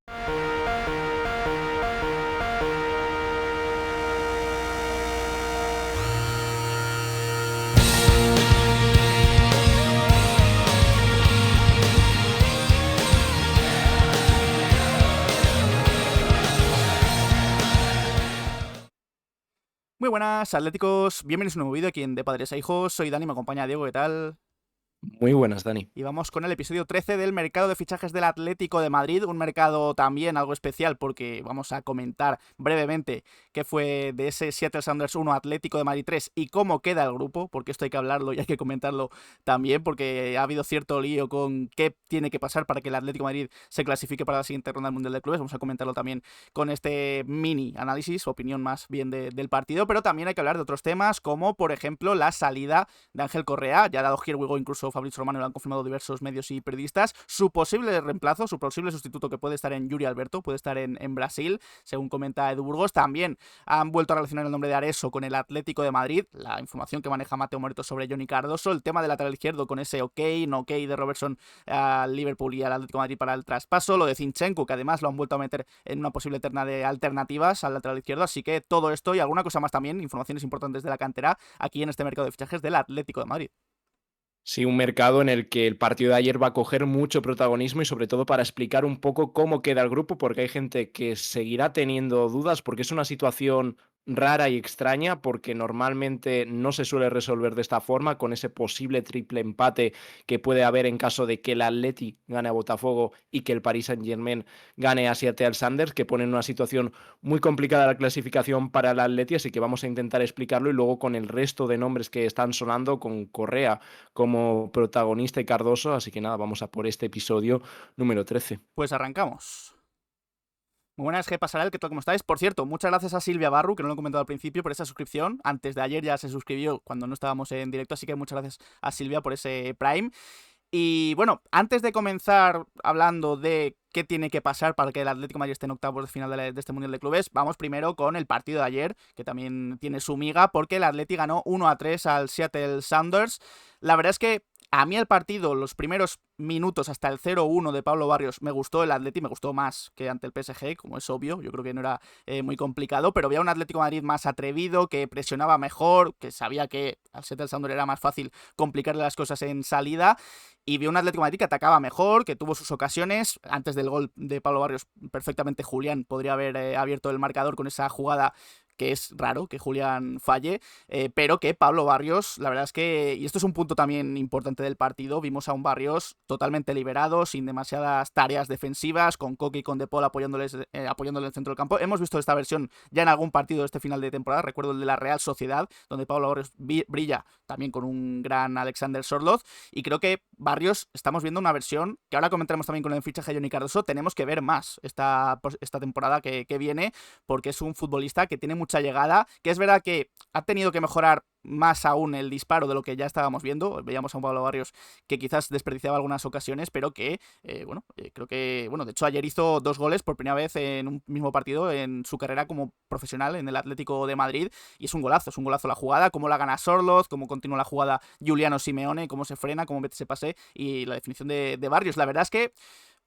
Muy buenas, atléticos, bienvenidos a un nuevo vídeo aquí en De Padres a Hijos. Soy Dani, me acompaña Diego, ¿qué tal? Muy buenas, Dani. Y vamos con el episodio 13 del mercado de fichajes del Atlético de Madrid, un mercado también algo especial porque vamos a comentar brevemente qué fue de ese Seattle Sounders 1 Atlético de Madrid 3 y cómo queda el grupo, porque esto hay que hablarlo y hay que comentarlo también porque ha habido cierto lío con qué tiene que pasar para que el Atlético de Madrid se clasifique para la siguiente ronda del Mundial de Clubes. Vamos a comentarlo también con este mini análisis, opinión más bien del partido, pero también hay que hablar de otros temas como por ejemplo la salida de Ángel Correa, ya ha dado Here We Go, incluso Fabrizio Romano lo han confirmado diversos medios y periodistas, su posible reemplazo, su posible sustituto que puede estar en Yuri Alberto, puede estar en Brasil, según comenta Edu Burgos. También han vuelto a relacionar el nombre de Areso con el Atlético de Madrid, la información que maneja Mateo Moreto sobre Johnny Cardoso, el tema del lateral izquierdo con ese ok, no ok de Robertson al Liverpool y al Atlético de Madrid para el traspaso, lo de Zinchenko, que además lo han vuelto a meter en una posible terna de alternativas al lateral izquierdo, así que todo esto y alguna cosa más también, informaciones importantes de la cantera, aquí en este mercado de fichajes del Atlético de Madrid. Sí, un mercado en el que el partido de ayer va a coger mucho protagonismo y sobre todo para explicar un poco cómo queda el grupo, porque hay gente que seguirá teniendo dudas, porque es una situación rara y extraña, porque normalmente no se suele resolver de esta forma, con ese posible triple empate que puede haber en caso de que el Atleti gane a Botafogo y que el Paris Saint-Germain gane a Seattle Sounders, que pone en una situación muy complicada la clasificación para el Atleti, así que vamos a intentar explicarlo y luego con el resto de nombres que están sonando, con Correa como protagonista y Cardoso, así que nada, vamos a por este episodio número 13. Pues arrancamos. Muy buenas, ¿qué pasará? ¿Qué tal? ¿Cómo estáis? Por cierto, muchas gracias a Silvia Barru, que no lo he comentado al principio, por esa suscripción. Antes de ayer ya se suscribió cuando no estábamos en directo, así que muchas gracias a Silvia por ese Prime. Y bueno, antes de comenzar hablando de qué tiene que pasar para que el Atlético de Madrid esté en octavos de final de este Mundial de Clubes, vamos primero con el partido de ayer, que también tiene su miga, porque el Atlético ganó 1-3 al Seattle Sounders. La verdad es que a mí el partido, los primeros minutos hasta el 0-1 de Pablo Barrios, me gustó el Atleti, me gustó más que ante el PSG, como es obvio, yo creo que no era muy complicado, pero veía un Atlético de Madrid más atrevido, que presionaba mejor, que sabía que al Seattle Sounders era más fácil complicarle las cosas en salida, y vi un Atlético de Madrid que atacaba mejor, que tuvo sus ocasiones. Antes del gol de Pablo Barrios, perfectamente Julián podría haber abierto el marcador con esa jugada que es raro que Julián falle, pero que Pablo Barrios, la verdad es que, y esto es un punto también importante del partido, vimos a un Barrios totalmente liberado, sin demasiadas tareas defensivas, con Coque y con De Paul apoyándole en el centro del campo. Hemos visto esta versión ya en algún partido de este final de temporada, recuerdo el de la Real Sociedad, donde Pablo Barrios brilla también con un gran Alexander Sorloth, y creo que Barrios estamos viendo una versión que ahora comentaremos también con el fichaje de Johnny Cardoso, tenemos que ver más esta temporada que viene, porque es un futbolista que tiene mucha llegada, que es verdad que ha tenido que mejorar más aún el disparo de lo que ya estábamos viendo. Veíamos a un Pablo Barrios que quizás desperdiciaba algunas ocasiones, pero que, creo que, de hecho ayer hizo 2 goles por primera vez en un mismo partido en su carrera como profesional en el Atlético de Madrid, y es un golazo la jugada, cómo la gana Sorloth, cómo continúa la jugada Giuliano Simeone, cómo se frena, cómo mete ese pase y la definición de Barrios. La verdad es que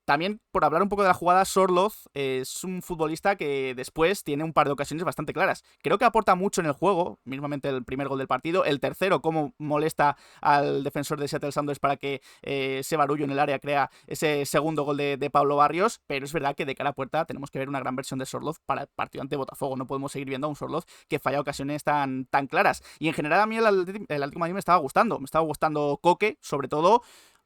también, por hablar un poco de la jugada, Sorloth es un futbolista que después tiene un par de ocasiones bastante claras. Creo que aporta mucho en el juego, mismamente el primer gol del partido. El tercero, cómo molesta al defensor de Seattle Sounders para que ese barullo en el área crea ese segundo gol de Pablo Barrios. Pero es verdad que de cara a puerta tenemos que ver una gran versión de Sorloth para el partido ante Botafogo. No podemos seguir viendo a un Sorloth que falla ocasiones tan claras. Y en general a mí el Atlético de Madrid me estaba gustando. Me estaba gustando Coque, sobre todo.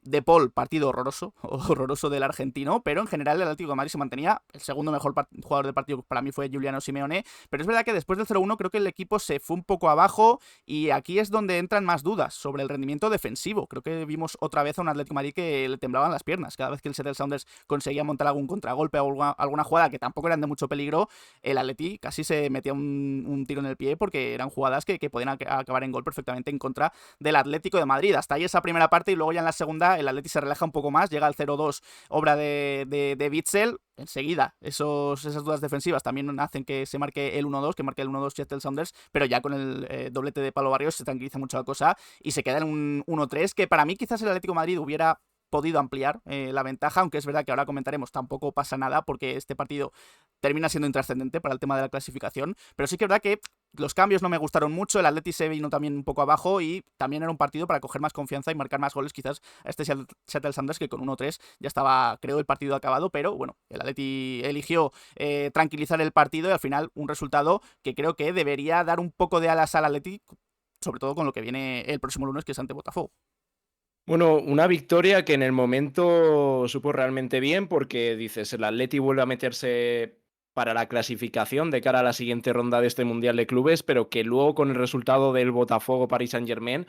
De Paul, partido horroroso, horroroso del argentino, pero en general el Atlético de Madrid se mantenía. El segundo mejor jugador del partido para mí fue Giuliano Simeone, pero es verdad que después del 0-1 creo que el equipo se fue un poco abajo, y aquí es donde entran más dudas sobre el rendimiento defensivo. Creo que vimos otra vez a un Atlético de Madrid que le temblaban las piernas. Cada vez que el Seattle Sounders conseguía montar algún contragolpe o alguna jugada que tampoco eran de mucho peligro, el Atleti casi se metía un tiro en el pie, porque eran jugadas que podían acabar en gol perfectamente en contra del Atlético de Madrid. Hasta ahí esa primera parte, y luego ya en la segunda el Atleti se relaja un poco más, llega al 0-2, obra de Witsel. Enseguida, esas dudas defensivas también hacen que se marque el 1-2, que marque el 1-2 Seattle Sounders, pero ya con el doblete de Pablo Barrios se tranquiliza mucho la cosa y se queda en un 1-3, que para mí quizás el Atlético de Madrid hubiera podido ampliar la ventaja, aunque es verdad que ahora comentaremos, tampoco pasa nada porque este partido termina siendo intrascendente para el tema de la clasificación, pero sí que es verdad que los cambios no me gustaron mucho, el Atleti se vino también un poco abajo y también era un partido para coger más confianza y marcar más goles quizás a este Seattle Sounders, que con 1-3 ya estaba, creo, el partido acabado, pero bueno, el Atleti eligió tranquilizar el partido y al final un resultado que creo que debería dar un poco de alas al Atleti, sobre todo con lo que viene el próximo lunes, que es ante Botafogo. Bueno, una victoria que en el momento supo realmente bien porque dices, el Atleti vuelve a meterse para la clasificación de cara a la siguiente ronda de este Mundial de Clubes, pero que luego con el resultado del Botafogo Paris Saint-Germain,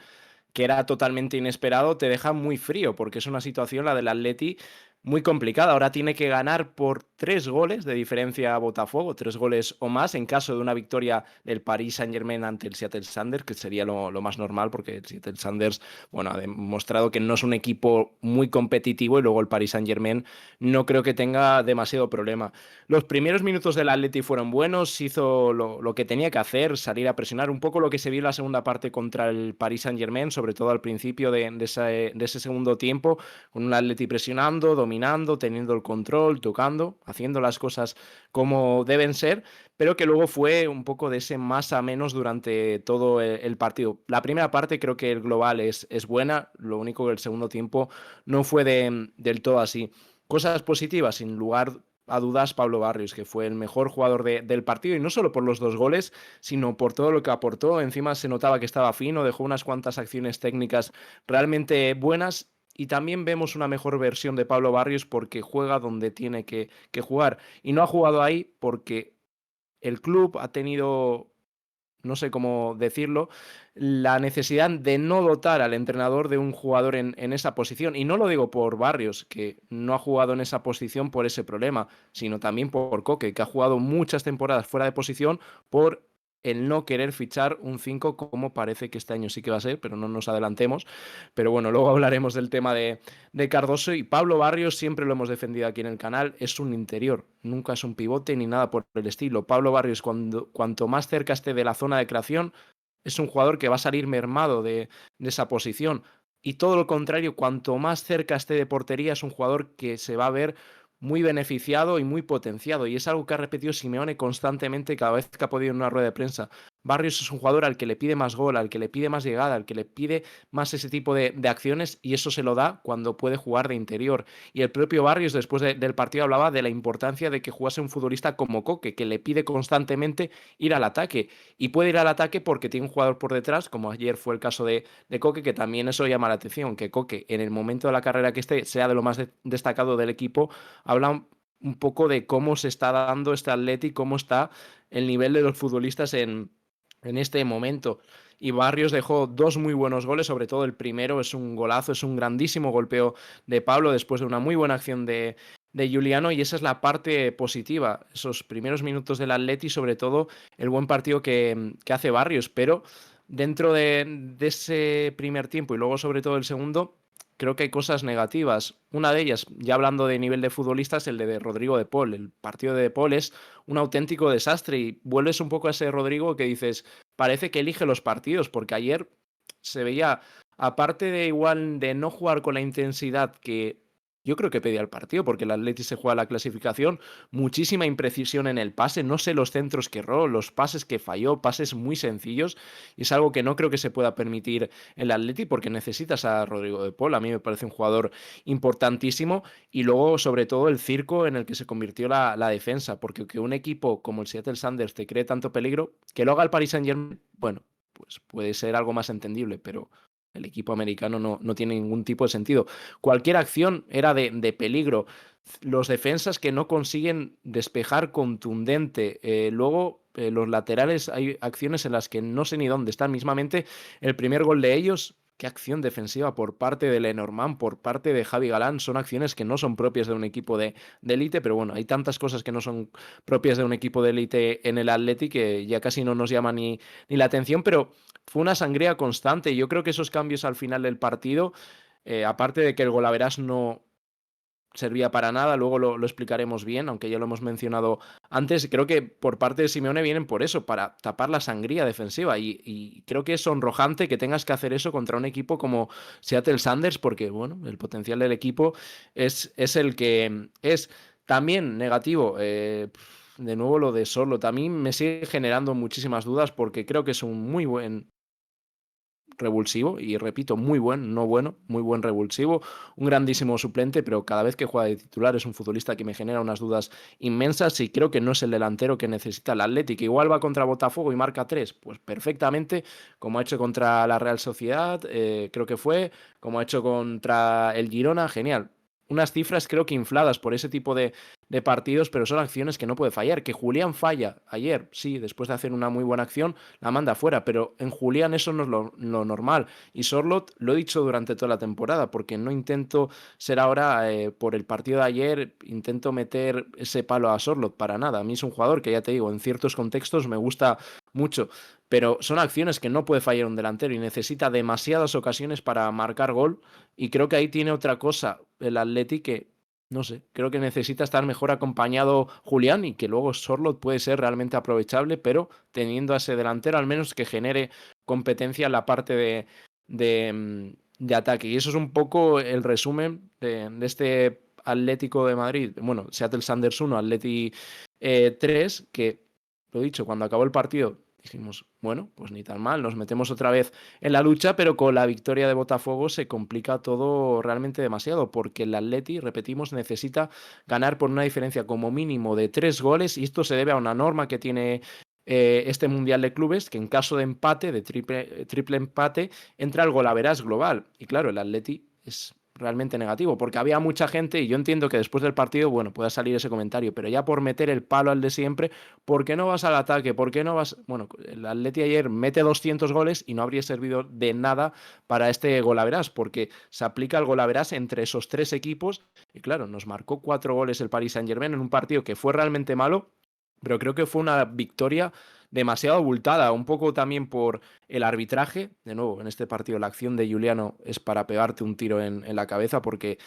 que era totalmente inesperado, te deja muy frío, porque es una situación, la del Atleti, muy complicada. Ahora tiene que ganar por 3 goles de diferencia a Botafogo, 3 goles o más, en caso de una victoria del Paris Saint-Germain ante el Seattle Sounders, que sería lo más normal, porque el Seattle Sounders, bueno, ha demostrado que no es un equipo muy competitivo y luego el Paris Saint-Germain no creo que tenga demasiado problema. Los primeros minutos del Atleti fueron buenos, hizo lo que tenía que hacer, salir a presionar, un poco lo que se vio en la segunda parte contra el Paris Saint-Germain, sobre todo al principio de ese segundo tiempo, con un Atleti presionando, dominando, teniendo el control, tocando, haciendo las cosas como deben ser, pero que luego fue un poco de ese más a menos durante todo el partido. La primera parte creo que el global es buena, lo único que el segundo tiempo no fue del todo así. Cosas positivas, sin lugar a dudas, Pablo Barrios, que fue el mejor jugador del partido, y no solo por los 2 goles, sino por todo lo que aportó. Encima se notaba que estaba fino, dejó unas cuantas acciones técnicas realmente buenas. Y también vemos una mejor versión de Pablo Barrios porque juega donde tiene que jugar. Y no ha jugado ahí porque el club ha tenido, no sé cómo decirlo, la necesidad de no dotar al entrenador de un jugador en esa posición. Y no lo digo por Barrios, que no ha jugado en esa posición por ese problema, sino también por Coque, que ha jugado muchas temporadas fuera de posición por el no querer fichar un 5 como parece que este año sí que va a ser, pero no nos adelantemos. Pero bueno, luego hablaremos del tema de Cardoso. Y Pablo Barrios, siempre lo hemos defendido aquí en el canal, es un interior, nunca es un pivote ni nada por el estilo. Pablo Barrios, cuanto más cerca esté de la zona de creación, es un jugador que va a salir mermado de esa posición. Y todo lo contrario, cuanto más cerca esté de portería, es un jugador que se va a ver muy beneficiado y muy potenciado. Y es algo que ha repetido Simeone constantemente cada vez que ha podido en una rueda de prensa. Barrios es un jugador al que le pide más gol, al que le pide más llegada, al que le pide más ese tipo de acciones, y eso se lo da cuando puede jugar de interior. Y el propio Barrios después del partido hablaba de la importancia de que jugase un futbolista como Coque, que le pide constantemente ir al ataque. Y puede ir al ataque porque tiene un jugador por detrás, como ayer fue el caso de Coque, que también eso llama la atención, que Coque en el momento de la carrera que esté sea de lo más destacado del equipo. Habla un poco de cómo se está dando este Atleti, cómo está el nivel de los futbolistas en este momento. Y Barrios dejó 2 muy buenos goles, sobre todo el primero es un golazo, es un grandísimo golpeo de Pablo después de una muy buena acción de Juliano, y esa es la parte positiva, esos primeros minutos del Atleti, sobre todo el buen partido que hace Barrios. Pero dentro de ese primer tiempo y luego sobre todo el segundo, creo que hay cosas negativas. Una de ellas, ya hablando de nivel de futbolistas, el de Rodrigo de Paul. El partido de Paul es un auténtico desastre y vuelves un poco a ese Rodrigo que dices, parece que elige los partidos, porque ayer se veía, aparte de igual de no jugar con la intensidad que yo creo que pedía el partido, porque el Atleti se juega la clasificación, muchísima imprecisión en el pase, no sé los centros que erró, los pases que falló, pases muy sencillos, y es algo que no creo que se pueda permitir el Atleti, porque necesitas a Rodrigo de Paul. A mí me parece un jugador importantísimo. Y luego, sobre todo, el circo en el que se convirtió la defensa, porque que un equipo como el Seattle Sounders te cree tanto peligro, que lo haga el Paris Saint-Germain, bueno, pues puede ser algo más entendible, pero el equipo americano no tiene ningún tipo de sentido. Cualquier acción era de peligro. Los defensas que no consiguen despejar contundente. Luego, los laterales, hay acciones en las que no sé ni dónde están. Mismamente, el primer gol de ellos, qué acción defensiva por parte de Lenormand, por parte de Javi Galán. Son acciones que no son propias de un equipo de élite, pero bueno, hay tantas cosas que no son propias de un equipo de élite en el Atleti que ya casi no nos llama ni la atención, pero fue una sangría constante. Y yo creo que esos cambios al final del partido, aparte de que el golaveras no servía para nada, luego lo explicaremos bien, aunque ya lo hemos mencionado antes. Creo que por parte de Simeone vienen por eso, para tapar la sangría defensiva, y creo que es sonrojante que tengas que hacer eso contra un equipo como Seattle Sounders, porque bueno, el potencial del equipo es el que es. También negativo, de nuevo lo de Sorlo, también me sigue generando muchísimas dudas porque creo que es un muy buen revulsivo, y repito, muy buen, no bueno, muy buen revulsivo, un grandísimo suplente, pero cada vez que juega de titular es un futbolista que me genera unas dudas inmensas, y creo que no es el delantero que necesita el Atlético. Igual va contra Botafogo y marca 3, pues perfectamente, como ha hecho contra la Real Sociedad, creo que fue, como ha hecho contra el Girona, genial. Unas cifras creo que infladas por ese tipo de partidos, pero son acciones que no puede fallar. Que Julián falla ayer, sí, después de hacer una muy buena acción, la manda fuera, pero en Julián eso no es lo normal. Y Sorloth, lo he dicho durante toda la temporada, porque no intento ser ahora, por el partido de ayer, intento meter ese palo a Sorloth, para nada. A mí es un jugador que, ya te digo, en ciertos contextos me gusta mucho, pero son acciones que no puede fallar un delantero y necesita demasiadas ocasiones para marcar gol, y creo que ahí tiene otra cosa el Atleti que, no sé, creo que necesita estar mejor acompañado Julián, y que luego Sorloth puede ser realmente aprovechable, pero teniendo a ese delantero al menos que genere competencia en la parte de ataque. Y eso es un poco el resumen de este Atlético de Madrid, bueno, Seattle Sounders 1, Atleti 3, que, lo dicho, cuando acabó el partido dijimos, bueno, pues ni tan mal, nos metemos otra vez en la lucha, pero con la victoria de Botafogo se complica todo realmente demasiado, porque el Atleti, repetimos, necesita ganar por una diferencia como mínimo de 3 goles, y esto se debe a una norma que tiene este Mundial de Clubes, que en caso de empate, de triple empate, entra el golaveras global. Y claro, el Atleti es realmente negativo, porque había mucha gente, y yo entiendo que después del partido, bueno, pueda salir ese comentario, pero ya por meter el palo al de siempre, ¿por qué no vas al ataque? ¿Por qué no vas? Bueno, el Atleti ayer mete 200 goles y no habría servido de nada para este golaveras, porque se aplica el golaveras entre esos 3 equipos, y claro, nos marcó 4 goles el Paris Saint-Germain en un partido que fue realmente malo, pero creo que fue una victoria demasiado abultada, un poco también por el arbitraje. De nuevo, en este partido la acción de Juliano es para pegarte un tiro en la cabeza, porque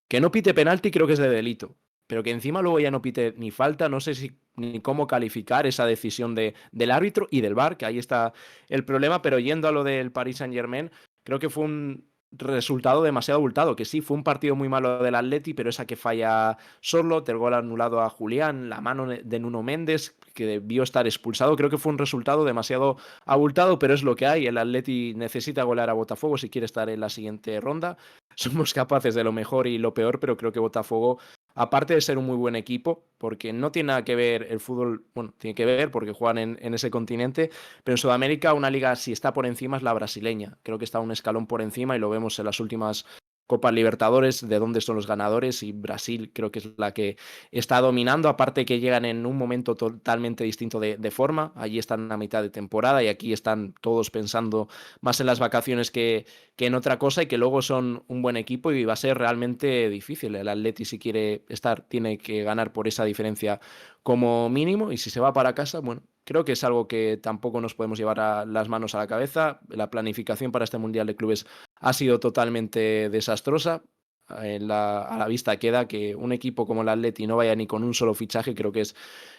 que no pite penalti creo que es de delito, pero que encima luego ya no pite ni falta, no sé ni cómo calificar esa decisión del árbitro y del VAR, que ahí está el problema. Pero yendo a lo del Paris Saint-Germain, creo que fue un resultado demasiado abultado, que sí, fue un partido muy malo del Atleti, pero esa que falla Sorloth, el gol anulado a Julián, la mano de Nuno Méndez, que debió estar expulsado, creo que fue un resultado demasiado abultado, pero es lo que hay. El Atleti necesita golear a Botafogo si quiere estar en la siguiente ronda. Somos capaces de lo mejor y lo peor, pero creo que Botafogo, aparte de ser un muy buen equipo, porque no tiene nada que ver el fútbol, bueno, tiene que ver porque juegan en ese continente, pero en Sudamérica una liga, si está por encima, es la brasileña. Creo que está un escalón por encima, y lo vemos en las últimas Copas Libertadores, de dónde son los ganadores, y Brasil creo que es la que está dominando, aparte que llegan en un momento totalmente distinto de forma. Allí están a mitad de temporada y aquí están todos pensando más en las vacaciones que en otra cosa, y que luego son un buen equipo, y va a ser realmente difícil. El Atleti, si quiere estar, tiene que ganar por esa diferencia como mínimo, y si se va para casa, bueno, creo que es algo que tampoco nos podemos llevar las manos a la cabeza. La planificación para este Mundial de Clubes ha sido totalmente desastrosa. A la vista queda que un equipo como el Atleti no vaya ni con un solo fichaje, creo que es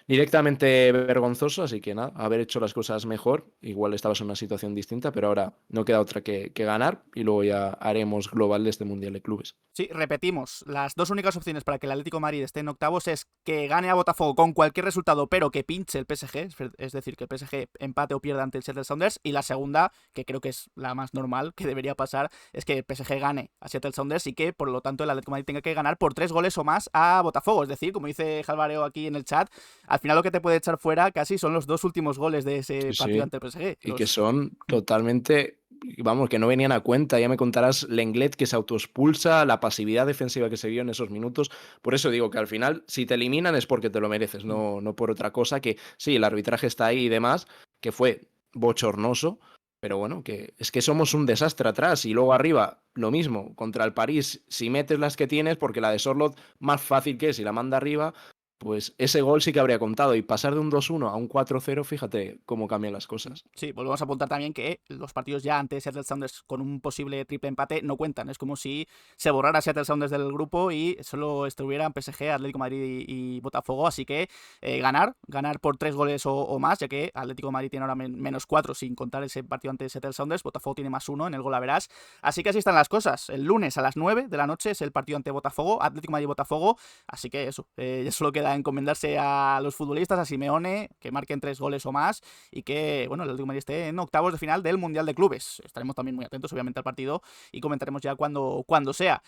directamente vergonzoso. Así que nada, haber hecho las cosas mejor, igual estabas en una situación distinta, pero ahora no queda otra que ganar, y luego ya haremos global de este Mundial de Clubes. Sí, repetimos, las dos únicas opciones para que el Atlético de Madrid esté en octavos es que gane a Botafogo con cualquier resultado, pero que pinche el PSG, es decir, que el PSG empate o pierda ante el Seattle Sounders, y la segunda, que creo que es la más normal que debería pasar, es que el PSG gane a Seattle Sounders y que, por lo tanto, el Atlético de Madrid tenga que ganar por 3 goles o más a Botafogo. Es decir, como dice Jalvareo aquí en el chat, al final lo que te puede echar fuera casi son los 2 últimos goles de ese Sí, partido sí. ante el PSG. Y que son totalmente, vamos, que no venían a cuenta. Ya me contarás Lenglet, que se autoexpulsa, la pasividad defensiva que se vio en esos minutos. Por eso digo que al final, si te eliminan es porque te lo mereces, no por otra cosa. Que sí, el arbitraje está ahí y demás, que fue bochornoso, pero bueno, que es que somos un desastre atrás, y luego arriba lo mismo contra el París. Si metes las que tienes, porque la de Sorloth más fácil que es, y la manda arriba, pues ese gol sí que habría contado. Y pasar de un 2-1 a un 4-0, fíjate cómo cambian las cosas. Sí, volvemos a apuntar también que los partidos ya ante Seattle Sounders con un posible triple empate no cuentan. Es como si se borrara Seattle Sounders del grupo y solo estuvieran PSG, Atlético de Madrid y Botafogo. Así que ganar por 3 goles o más, ya que Atlético de Madrid tiene ahora -4 sin contar ese partido ante Seattle Sounders. Botafogo tiene +1 en el gol a verás. Así que así están las cosas. El lunes a las 9 de la noche es el partido ante Botafogo, Atlético de Madrid y Botafogo. Así que eso, ya solo queda encomendarse a los futbolistas, a Simeone, que marquen 3 goles o más y que, bueno, el Atlético de Madrid esté en octavos de final del Mundial de Clubes. Estaremos también muy atentos, obviamente, al partido y comentaremos ya cuando sea.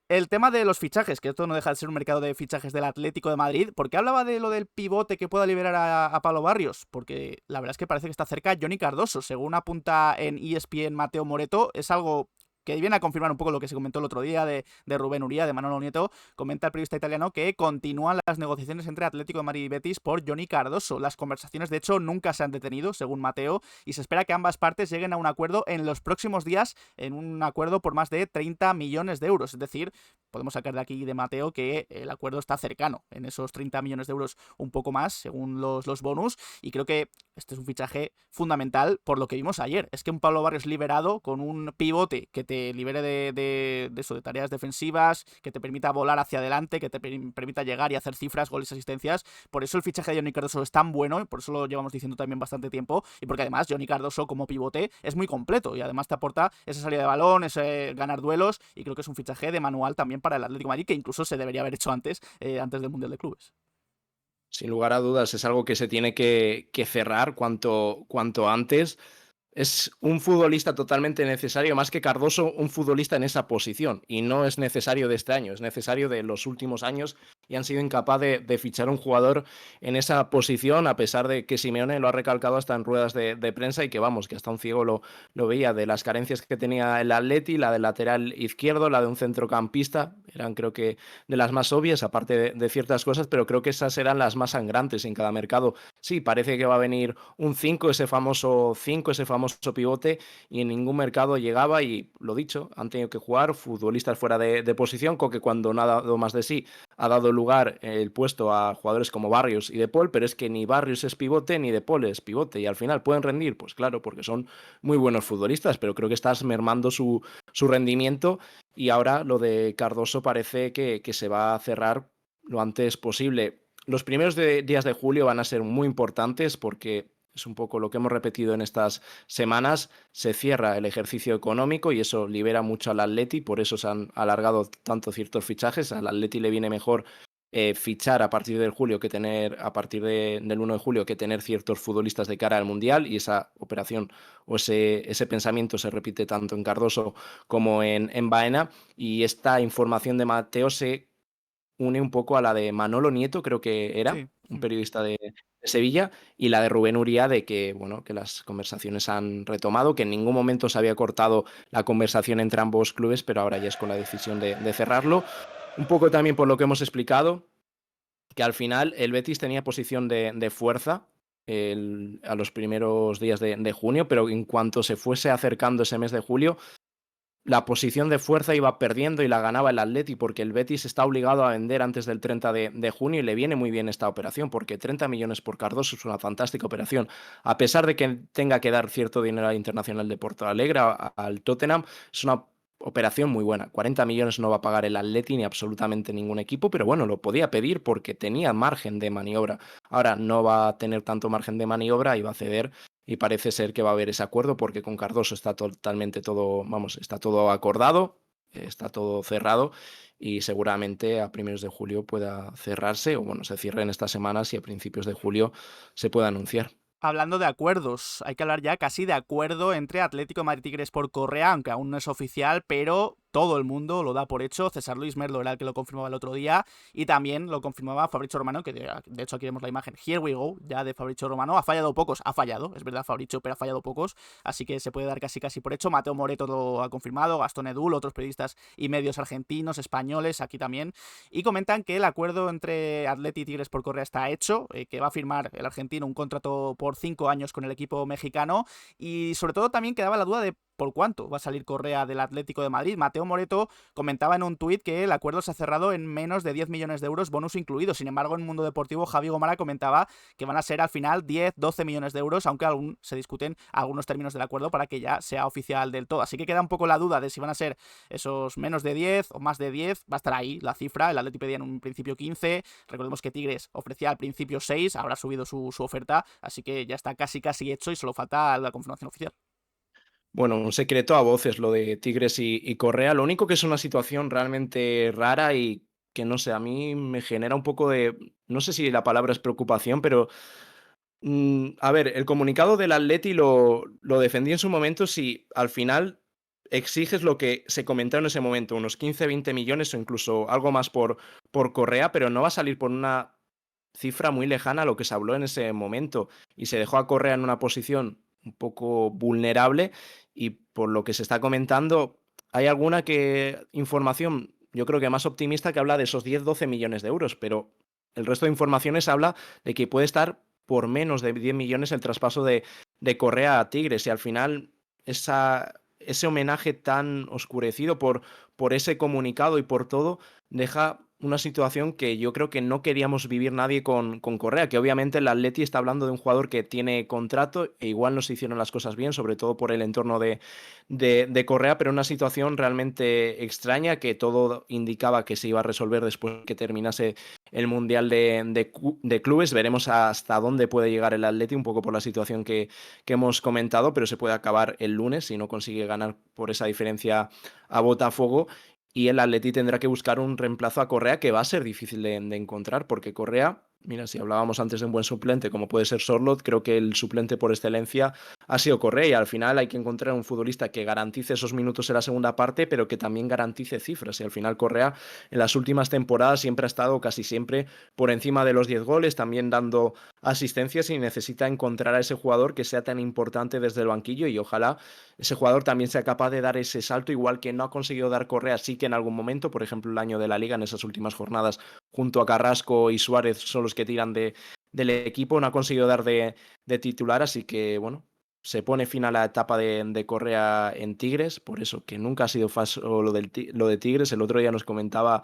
El tema de los fichajes, que esto no deja de ser un mercado de fichajes del Atlético de Madrid. ¿Por qué hablaba de lo del pivote que pueda liberar a Pablo Barrios? Porque la verdad es que parece que está cerca Johnny Cardoso. Según apunta en ESPN Mateo Moreto, es algo que viene a confirmar un poco lo que se comentó el otro día de Rubén Uría, de Manolo Nieto. Comenta el periodista italiano que continúan las negociaciones entre Atlético de Madrid y Betis por Johnny Cardoso. Las conversaciones, de hecho, nunca se han detenido, según Mateo, y se espera que ambas partes lleguen a un acuerdo en los próximos días, en un acuerdo por más de 30 millones de euros. Es decir, podemos sacar de aquí de Mateo que el acuerdo está cercano, en esos 30 millones de euros, un poco más, según los bonus, y creo que este es un fichaje fundamental por lo que vimos ayer. Es que un Pablo Barrios liberado con un pivote que te libere de eso, de tareas defensivas, que te permita volar hacia adelante, que te permita llegar y hacer cifras, goles, asistencias. Por eso el fichaje de Johnny Cardoso es tan bueno, y por eso lo llevamos diciendo también bastante tiempo, y porque además Johnny Cardoso como pivote es muy completo y además te aporta esa salida de balón, ese ganar duelos, y creo que es un fichaje de manual también para el Atlético de Madrid, que incluso se debería haber hecho antes del Mundial de Clubes. Sin lugar a dudas, es algo que se tiene que cerrar cuanto antes. Es un futbolista totalmente necesario, más que Cardoso, un futbolista en esa posición. Y no es necesario de este año, es necesario de los últimos años y han sido incapaz de fichar un jugador en esa posición, a pesar de que Simeone lo ha recalcado hasta en ruedas de prensa y que vamos, que hasta un ciego lo veía, de las carencias que tenía el Atleti, la del lateral izquierdo, la de un centrocampista, eran creo que de las más obvias, aparte de ciertas cosas, pero creo que esas eran las más sangrantes en cada mercado. Sí, parece que va a venir un 5, ese famoso 5, ese famoso pivote, y en ningún mercado llegaba y, lo dicho, han tenido que jugar futbolistas fuera de posición, Coque cuando no ha dado más de sí, ha dado lugar el puesto a jugadores como Barrios y De Paul, pero es que ni Barrios es pivote ni De Paul es pivote, y al final pueden rendir, pues claro, porque son muy buenos futbolistas, pero creo que estás mermando su rendimiento, y ahora lo de Cardoso parece que se va a cerrar lo antes posible. Los primeros días de julio van a ser muy importantes porque es un poco lo que hemos repetido en estas semanas. Se cierra el ejercicio económico y eso libera mucho al Atleti, por eso se han alargado tanto ciertos fichajes. Al Atleti le viene mejor fichar a partir del julio que tener a partir del 1 de julio que tener ciertos futbolistas de cara al Mundial, y esa operación o ese pensamiento se repite tanto en Cardoso como en Baena, y esta información de Mateo se une un poco a la de Manolo Nieto, creo que era, Sí. un periodista de Sevilla, y la de Rubén Uría de que, bueno, que las conversaciones han retomado, que en ningún momento se había cortado la conversación entre ambos clubes, pero ahora ya es con la decisión de cerrarlo. Un poco también por lo que hemos explicado, que al final el Betis tenía posición de fuerza a los primeros días de junio, pero en cuanto se fuese acercando ese mes de julio, la posición de fuerza iba perdiendo y la ganaba el Atleti, porque el Betis está obligado a vender antes del 30 de junio, y le viene muy bien esta operación porque 30 millones por Cardoso es una fantástica operación. A pesar de que tenga que dar cierto dinero al Internacional de Porto Alegre, al Tottenham, es una operación muy buena. 40 millones no va a pagar el Atleti ni absolutamente ningún equipo, pero bueno, lo podía pedir porque tenía margen de maniobra. Ahora no va a tener tanto margen de maniobra y va a ceder, y parece ser que va a haber ese acuerdo porque con Cardoso está totalmente todo, vamos, está todo acordado, está todo cerrado, y seguramente a primeros de julio pueda cerrarse, o bueno, se cierre en estas semanas y a principios de julio se pueda anunciar. Hablando de acuerdos, hay que hablar ya casi de acuerdo entre Atlético de Madrid y Tigres por Correa, aunque aún no es oficial, pero todo el mundo lo da por hecho. César Luis Merlo era el que lo confirmaba el otro día, y también lo confirmaba Fabrizio Romano, que de hecho aquí vemos la imagen, here we go, ya de Fabrizio Romano. Ha fallado pocos, ha fallado, es verdad Fabrizio, pero ha fallado pocos, así que se puede dar casi por hecho. Mateo Moreto lo ha confirmado, Gastón Edul, otros periodistas y medios argentinos, españoles, aquí también, y comentan que el acuerdo entre Atleti y Tigres por Correa está hecho, que va a firmar el argentino un contrato por 5 años con el equipo mexicano, y sobre todo también quedaba la duda de ¿por cuánto va a salir Correa del Atlético de Madrid? Mateo Moreto comentaba en un tuit que el acuerdo se ha cerrado en menos de 10 millones de euros, bonus incluido. Sin embargo, en Mundo Deportivo, Javi Gomara comentaba que van a ser al final 10, 12 millones de euros, aunque aún se discuten algunos términos del acuerdo para que ya sea oficial del todo. Así que queda un poco la duda de si van a ser esos menos de 10 o más de 10. Va a estar ahí la cifra. El Atleti pedía en un principio 15. Recordemos que Tigres ofrecía al principio 6, habrá subido su oferta, así que ya está casi hecho y solo falta la confirmación oficial. Bueno, un secreto a voces lo de Tigres y Correa. Lo único que es una situación realmente rara y que no sé, a mí me genera un poco de, no sé si la palabra es preocupación, pero a ver, el comunicado del Atleti lo defendí en su momento si al final exiges lo que se comentó en ese momento, unos 15, 20 millones o incluso algo más por Correa, pero no va a salir por una cifra muy lejana a lo que se habló en ese momento y se dejó a Correa en una posición un poco vulnerable y por lo que se está comentando, hay alguna información, yo creo que más optimista, que habla de esos 10-12 millones de euros, pero el resto de informaciones habla de que puede estar por menos de 10 millones el traspaso de Correa a Tigres y al final ese homenaje tan oscurecido por ese comunicado y por todo deja una situación que yo creo que no queríamos vivir nadie con Correa, que obviamente el Atleti está hablando de un jugador que tiene contrato e igual no se hicieron las cosas bien, sobre todo por el entorno de Correa, pero una situación realmente extraña que todo indicaba que se iba a resolver después que terminase el Mundial de Clubes. Veremos hasta dónde puede llegar el Atleti, un poco por la situación que hemos comentado, pero se puede acabar el lunes si no consigue ganar por esa diferencia a Botafogo y el Atleti tendrá que buscar un reemplazo a Correa que va a ser difícil de encontrar porque Correa, mira, si hablábamos antes de un buen suplente como puede ser Sorloth, creo que el suplente por excelencia ha sido Correa y al final hay que encontrar un futbolista que garantice esos minutos en la segunda parte pero que también garantice cifras y al final Correa en las últimas temporadas siempre ha estado casi siempre por encima de los 10 goles, también dando asistencias y necesita encontrar a ese jugador que sea tan importante desde el banquillo y ojalá ese jugador también sea capaz de dar ese salto, igual que no ha conseguido dar Correa, sí que en algún momento, por ejemplo el año de la Liga, en esas últimas jornadas, junto a Carrasco y Suárez son los que tiran del equipo, no ha conseguido dar de titular, así que bueno, se pone fin a la etapa de Correa en Tigres, por eso que nunca ha sido fácil lo de Tigres. El otro día nos comentaba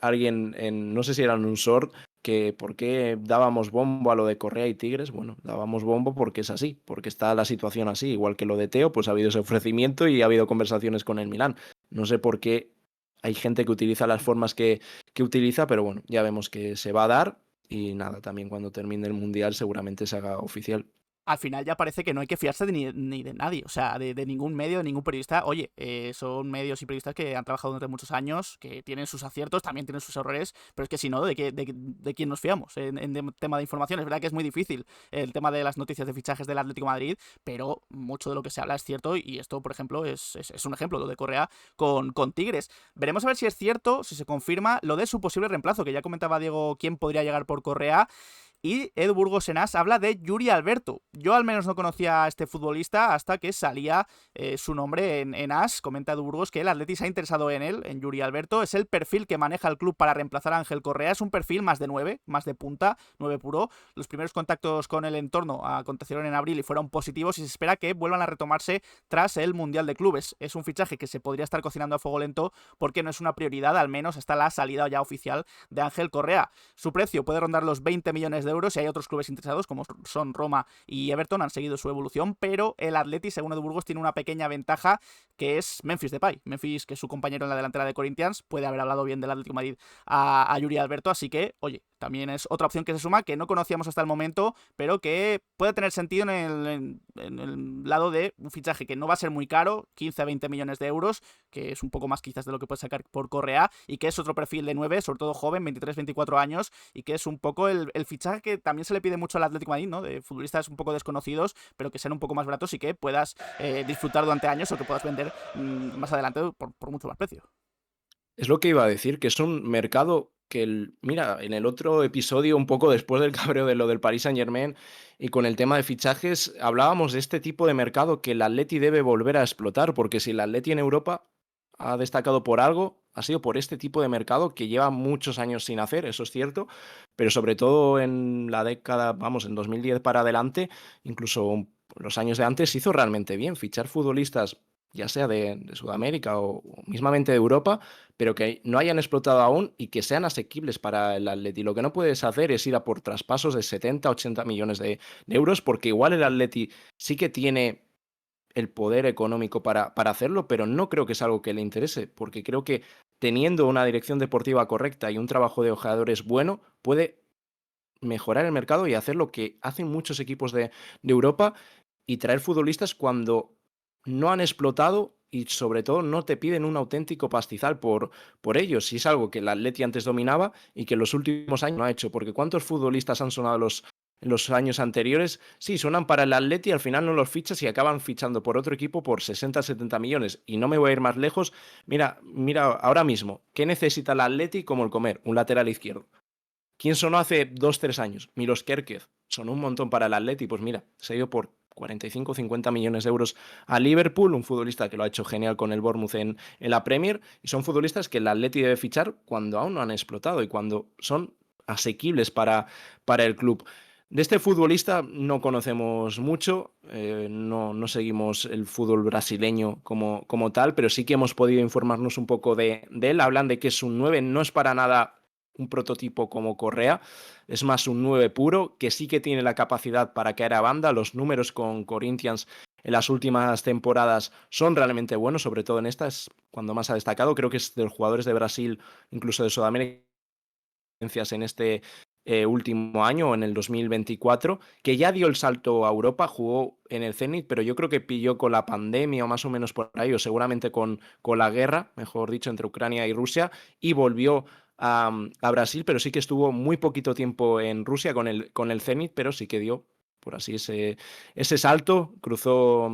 alguien, no sé si era en un short, que por qué dábamos bombo a lo de Correa y Tigres. Bueno, dábamos bombo porque es así, porque está la situación así, igual que lo de Teo, pues ha habido ese ofrecimiento y ha habido conversaciones con el Milán. No sé por qué hay gente que utiliza las formas que utiliza, pero bueno, ya vemos que se va a dar y nada, también cuando termine el Mundial seguramente se haga oficial. Al final ya parece que no hay que fiarse ni de nadie, o sea, de ningún medio, de ningún periodista. Oye, son medios y periodistas que han trabajado durante muchos años, que tienen sus aciertos, también tienen sus errores, pero es que si no, ¿de quién nos fiamos en tema de información? Es verdad que es muy difícil el tema de las noticias de fichajes del Atlético de Madrid, pero mucho de lo que se habla es cierto y esto, por ejemplo, es un ejemplo, lo de Correa con Tigres. Veremos a ver si es cierto, si se confirma lo de su posible reemplazo, que ya comentaba Diego quién podría llegar por Correa. Y Edu Burgos en As habla de Yuri Alberto. Yo al menos no conocía a este futbolista hasta que salía su nombre en As. Comenta Edu Burgos que el Atleti se ha interesado en él, en Yuri Alberto. Es el perfil que maneja el club para reemplazar a Ángel Correa. Es un perfil más de 9, más de punta, 9 puro. Los primeros contactos con el entorno acontecieron en abril y fueron positivos y se espera que vuelvan a retomarse tras el Mundial de Clubes. Es un fichaje que se podría estar cocinando a fuego lento porque no es una prioridad, al menos hasta la salida ya oficial de Ángel Correa. Su precio puede rondar los 20 millones de euros y hay otros clubes interesados como son Roma y Everton, han seguido su evolución, pero el Atleti, según Edu Burgos, tiene una pequeña ventaja que es Memphis Depay. Memphis, que es su compañero en la delantera de Corinthians, puede haber hablado bien del Atlético de Madrid a Yuri Alberto, así que, oye, también es otra opción que se suma, que no conocíamos hasta el momento, pero que puede tener sentido en el lado de un fichaje que no va a ser muy caro, 15 a 20 millones de euros, que es un poco más quizás de lo que puede sacar por Correa, y que es otro perfil de 9, sobre todo joven, 23-24 años, y que es un poco el fichaje que también se le pide mucho al Atlético de Madrid, ¿no? De futbolistas un poco desconocidos, pero que sean un poco más baratos y que puedas disfrutar durante años o que puedas vender más adelante por mucho más precio. Es lo que iba a decir, que es un mercado que, mira, en el otro episodio, un poco después del cabreo de lo del Paris Saint-Germain y con el tema de fichajes, hablábamos de este tipo de mercado que el Atleti debe volver a explotar, porque si el Atleti en Europa ha destacado por algo, ha sido por este tipo de mercado que lleva muchos años sin hacer, eso es cierto, pero sobre todo en la década, vamos, en 2010 para adelante, incluso los años de antes hizo realmente bien fichar futbolistas, ya sea de Sudamérica o mismamente de Europa, pero que no hayan explotado aún y que sean asequibles para el Atleti. Lo que no puedes hacer es ir a por traspasos de 70, 80 millones de euros, porque igual el Atleti sí que tiene el poder económico para hacerlo, pero no creo que es algo que le interese, porque creo que teniendo una dirección deportiva correcta y un trabajo de jugadores bueno, puede mejorar el mercado y hacer lo que hacen muchos equipos de Europa y traer futbolistas cuando no han explotado y sobre todo no te piden un auténtico pastizal por ellos. Si es algo que el Atleti antes dominaba y que en los últimos años no ha hecho. Porque ¿cuántos futbolistas han sonado en los años anteriores? Sí, suenan para el Atleti y al final no los fichas y acaban fichando por otro equipo por 60, 70 millones. Y no me voy a ir más lejos. Mira, ahora mismo, ¿qué necesita el Atleti como el comer? Un lateral izquierdo. ¿Quién sonó hace 2, 3 años? Milos Kerkez. Sonó un montón para el Atleti. Pues mira, se ha ido por 45 50 millones de euros a Liverpool, un futbolista que lo ha hecho genial con el Bournemouth en la Premier, y son futbolistas que el Atleti debe fichar cuando aún no han explotado y cuando son asequibles para el club. De este futbolista no conocemos mucho, no seguimos el fútbol brasileño como tal, pero sí que hemos podido informarnos un poco de él. Hablan de que es un 9, no es para nada un prototipo como Correa, es más un 9 puro, que sí que tiene la capacidad para caer a banda. Los números con Corinthians en las últimas temporadas son realmente buenos, sobre todo en esta es cuando más ha destacado. Creo que es de los jugadores de Brasil, incluso de Sudamérica, en este último año, en el 2024, que ya dio el salto a Europa, jugó en el Zenit, pero yo creo que pilló con la pandemia o más o menos por ahí, o seguramente con la guerra, mejor dicho, entre Ucrania y Rusia, y volvió a Brasil, pero sí que estuvo muy poquito tiempo en Rusia con el Zenit, pero sí que dio, por así, ese salto, cruzó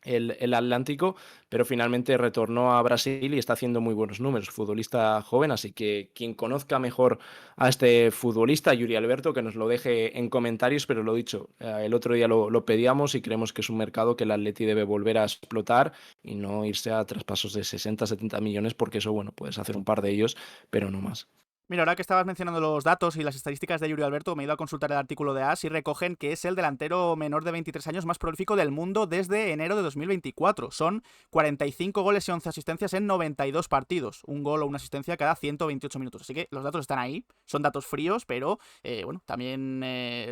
el Atlántico, pero finalmente retornó a Brasil y está haciendo muy buenos números. Futbolista joven, así que quien conozca mejor a este futbolista, Yuri Alberto, que nos lo deje en comentarios, pero lo dicho, el otro día lo pedíamos y creemos que es un mercado que el Atleti debe volver a explotar y no irse a traspasos de 60, 70 millones, porque eso, bueno, puedes hacer un par de ellos, pero no más. Mira, ahora que estabas mencionando los datos y las estadísticas de Yuri Alberto, me he ido a consultar el artículo de AS y recogen que es el delantero menor de 23 años más prolífico del mundo desde enero de 2024. Son 45 goles y 11 asistencias en 92 partidos. Un gol o una asistencia cada 128 minutos. Así que los datos están ahí, son datos fríos, pero bueno, también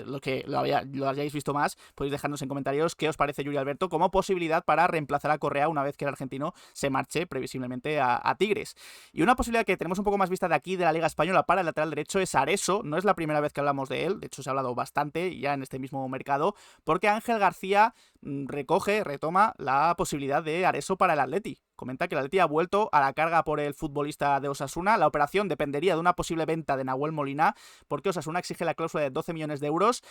lo que lo hayáis visto más, podéis dejarnos en comentarios qué os parece Yuri Alberto como posibilidad para reemplazar a Correa una vez que el argentino se marche previsiblemente a Tigres. Y una posibilidad que tenemos un poco más vista de aquí, de la Liga Española, para el lateral derecho es Areso. No es la primera vez que hablamos de él, de hecho se ha hablado bastante ya en este mismo mercado, porque Ángel García retoma la posibilidad de Areso para el Atleti. Comenta que el Atleti ha vuelto a la carga por el futbolista de Osasuna. La operación dependería de una posible venta de Nahuel Molina, porque Osasuna exige la cláusula de 12 millones de euros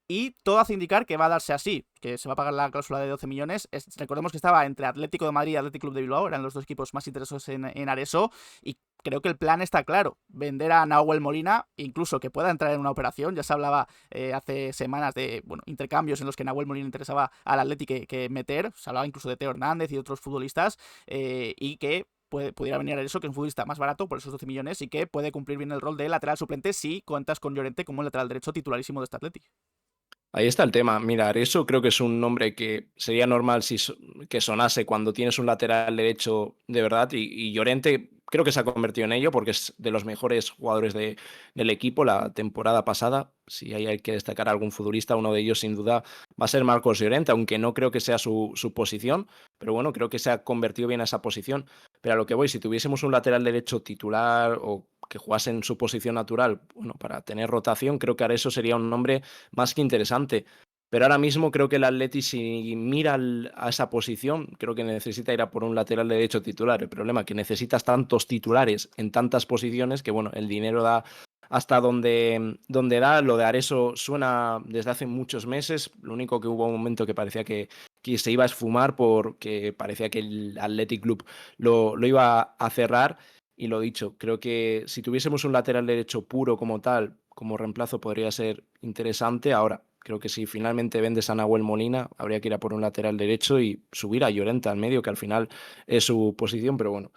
y todo hace indicar que va a darse así, que se va a pagar la cláusula de 12 millones. Recordemos que estaba entre Atlético de Madrid y Athletic Club de Bilbao, eran los dos equipos más interesados en Areso, y creo que el plan está claro, vender a Nahuel Molina, incluso que pueda entrar en una operación. Ya se hablaba hace semanas de intercambios en los que Nahuel Molina interesaba al Atleti que meter, se hablaba incluso de Teo Hernández y otros futbolistas, y que pudiera venir a eso, que es un futbolista más barato por esos 12 millones y que puede cumplir bien el rol de lateral suplente si cuentas con Llorente como lateral derecho titularísimo de este Atleti. Ahí está el tema. Mira, eso creo que es un nombre que sería normal que sonase cuando tienes un lateral derecho de verdad y Llorente creo que se ha convertido en ello porque es de los mejores jugadores del equipo la temporada pasada. Si hay que destacar a algún futbolista, uno de ellos sin duda va a ser Marcos Llorente, aunque no creo que sea su posición, pero bueno, creo que se ha convertido bien a esa posición. Pero a lo que voy, si tuviésemos un lateral derecho titular o que jugase en su posición natural, bueno, para tener rotación, creo que ahora eso sería un nombre más que interesante. Pero ahora mismo creo que el Atleti, si mira a esa posición, creo que necesita ir a por un lateral derecho titular. El problema es que necesitas tantos titulares en tantas posiciones que, bueno, el dinero da hasta donde da. Lo de Areso suena desde hace muchos meses. Lo único que hubo un momento que parecía que se iba a esfumar porque parecía que el Athletic Club lo iba a cerrar. Y lo dicho, creo que si tuviésemos un lateral derecho puro como tal, como reemplazo, podría ser interesante. Ahora, creo que si finalmente vendes a Nahuel Molina, habría que ir a por un lateral derecho y subir a Llorente al medio, que al final es su posición, pero bueno.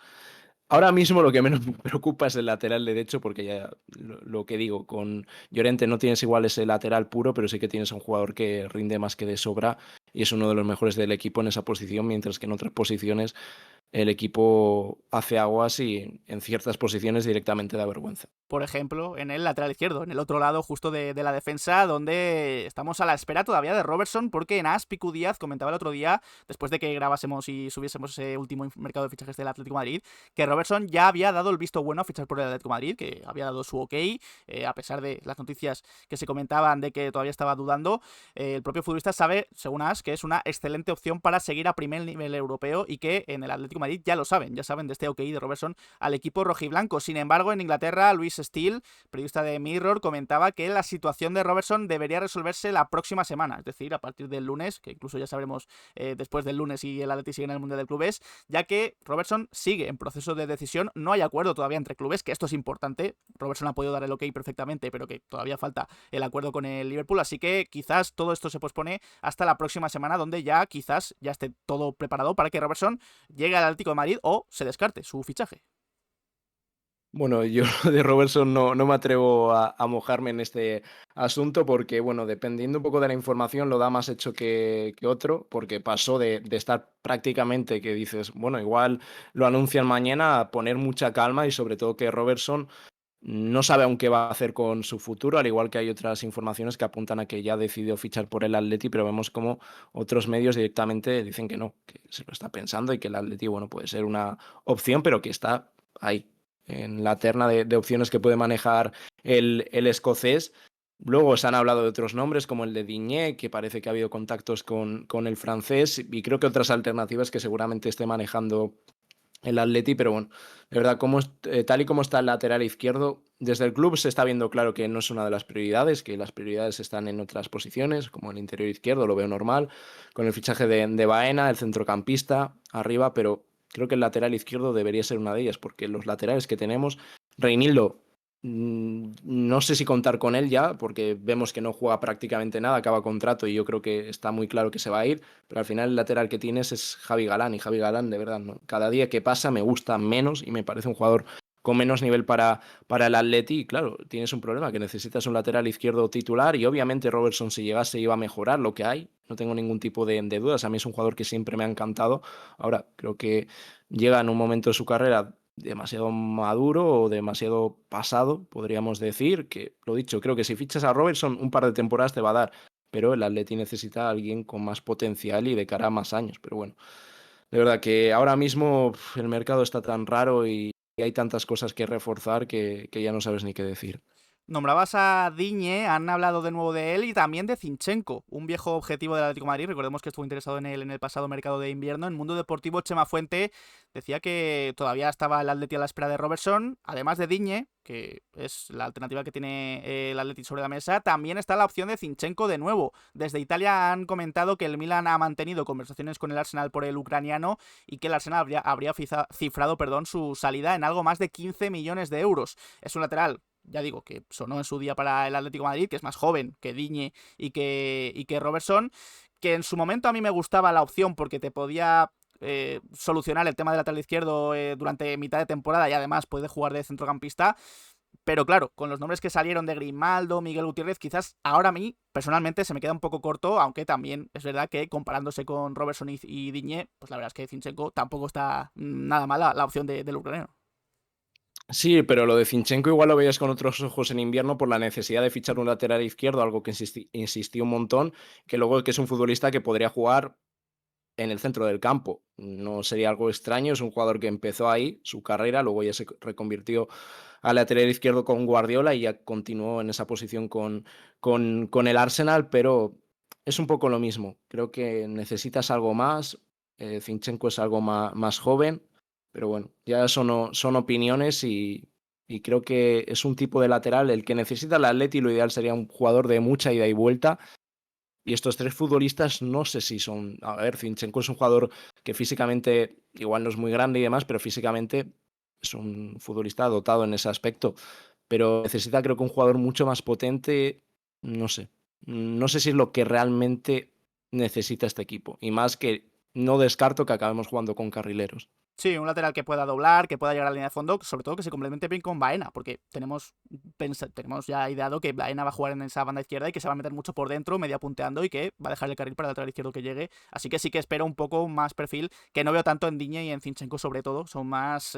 Ahora mismo lo que menos me preocupa es el lateral derecho, porque ya lo que digo, con Llorente no tienes igual ese lateral puro, pero sí que tienes a un jugador que rinde más que de sobra y es uno de los mejores del equipo en esa posición, mientras que en otras posiciones el equipo hace aguas y en ciertas posiciones directamente da vergüenza. Por ejemplo, en el lateral izquierdo, en el otro lado justo de la defensa, donde estamos a la espera todavía de Robertson, porque Nas Picu Díaz comentaba el otro día, después de que grabásemos y subiésemos ese último mercado de fichajes del Atlético de Madrid, que Robertson ya había dado el visto bueno a fichar por el Atlético de Madrid, que había dado su ok, a pesar de las noticias que se comentaban de que todavía estaba dudando. El propio futbolista sabe, según As, que es una excelente opción para seguir a primer nivel europeo y que en el Atlético de Madrid ya saben de este ok de Robertson al equipo rojiblanco. Sin embargo, en Inglaterra, Luis Steele, periodista de Mirror, comentaba que la situación de Robertson debería resolverse la próxima semana, es decir, a partir del lunes, que incluso ya sabremos después del lunes si el Atleti sigue en el Mundial de Clubes, ya que Robertson sigue en proceso de decisión, no hay acuerdo todavía entre clubes, que esto es importante, Robertson ha podido dar el ok perfectamente, pero que todavía falta el acuerdo con el Liverpool, así que quizás todo esto se pospone hasta la próxima semana, donde ya quizás ya esté todo preparado para que Robertson llegue al Atlético de Madrid o se descarte su fichaje. Bueno, yo de Robertson no me atrevo a mojarme en este asunto porque, bueno, dependiendo un poco de la información, lo da más hecho que otro, porque pasó de estar prácticamente que dices, bueno, igual lo anuncian mañana, a poner mucha calma y sobre todo que Robertson no sabe aún qué va a hacer con su futuro, al igual que hay otras informaciones que apuntan a que ya decidió fichar por el Atleti, pero vemos como otros medios directamente dicen que no, que se lo está pensando y que el Atleti, bueno, puede ser una opción, pero que está ahí, en la terna de opciones que puede manejar el escocés. Luego se han hablado de otros nombres, como el de Digne, que parece que ha habido contactos con el francés, y creo que otras alternativas que seguramente esté manejando el Atleti, pero bueno, de verdad, tal y como está el lateral izquierdo, desde el club se está viendo claro que no es una de las prioridades, que las prioridades están en otras posiciones, como el interior izquierdo, lo veo normal, con el fichaje de Baena, el centrocampista, arriba, pero creo que el lateral izquierdo debería ser una de ellas, porque los laterales que tenemos, Reinildo, no sé si contar con él ya, porque vemos que no juega prácticamente nada, acaba contrato y yo creo que está muy claro que se va a ir, pero al final el lateral que tienes es Javi Galán y Javi Galán de verdad, ¿no? Cada día que pasa me gusta menos y me parece un jugador con menos nivel para el Atleti y claro, tienes un problema que necesitas un lateral izquierdo titular y obviamente Robertson si llegase iba a mejorar lo que hay, no tengo ningún tipo de dudas, a mí es un jugador que siempre me ha encantado, ahora creo que llega en un momento de su carrera demasiado maduro o demasiado pasado, podríamos decir, que lo dicho, creo que si fichas a Robertson un par de temporadas te va a dar, pero el Atleti necesita a alguien con más potencial y de cara a más años, pero bueno, de verdad que ahora mismo el mercado está tan raro y hay tantas cosas que reforzar que ya no sabes ni qué decir. Nombrabas a Digne, han hablado de nuevo de él y también de Zinchenko, un viejo objetivo del Atlético de Madrid. Recordemos que estuvo interesado en él en el pasado mercado de invierno. En Mundo Deportivo, Chema Fuente decía que todavía estaba el Atleti a la espera de Robertson. Además de Digne, que es la alternativa que tiene el Atleti sobre la mesa, también está la opción de Zinchenko de nuevo. Desde Italia han comentado que el Milan ha mantenido conversaciones con el Arsenal por el ucraniano y que el Arsenal habría cifrado su salida en algo más de 15 millones de euros. Es un lateral, ya digo, que sonó en su día para el Atlético de Madrid, que es más joven que Digne y que Robertson, que en su momento a mí me gustaba la opción porque te podía solucionar el tema del lateral izquierdo durante mitad de temporada y además puede jugar de centrocampista. Pero claro, con los nombres que salieron de Grimaldo, Miguel Gutiérrez, quizás ahora a mí personalmente se me queda un poco corto, aunque también es verdad que comparándose con Robertson y Digne, pues la verdad es que Zinchenko tampoco está nada mala la opción del ucraniano. Sí, pero lo de Zinchenko igual lo veías con otros ojos en invierno por la necesidad de fichar un lateral izquierdo, algo que insistí un montón, que luego que es un futbolista que podría jugar en el centro del campo. No sería algo extraño, es un jugador que empezó ahí su carrera, luego ya se reconvirtió al lateral izquierdo con Guardiola y ya continuó en esa posición con el Arsenal, pero es un poco lo mismo. Creo que necesitas algo más. Zinchenko es algo más joven, pero bueno, ya son opiniones y creo que es un tipo de lateral el que necesita el Atleti. Lo ideal sería un jugador de mucha ida y vuelta y estos tres futbolistas no sé si son... A ver, Zinchenko es un jugador que físicamente igual no es muy grande y demás, pero físicamente es un futbolista dotado en ese aspecto. Pero necesita creo que un jugador mucho más potente, no sé. No sé si es lo que realmente necesita este equipo. Y más que no descarto que acabemos jugando con carrileros. Sí, un lateral que pueda doblar, que pueda llegar a la línea de fondo, sobre todo que se complemente bien con Baena, porque tenemos ya ideado que Baena va a jugar en esa banda izquierda y que se va a meter mucho por dentro, media punteando y que va a dejar el carril para el lateral izquierdo que llegue. Así que sí que espero un poco más perfil que no veo tanto en Digne y en Zinchenko sobre todo. Son más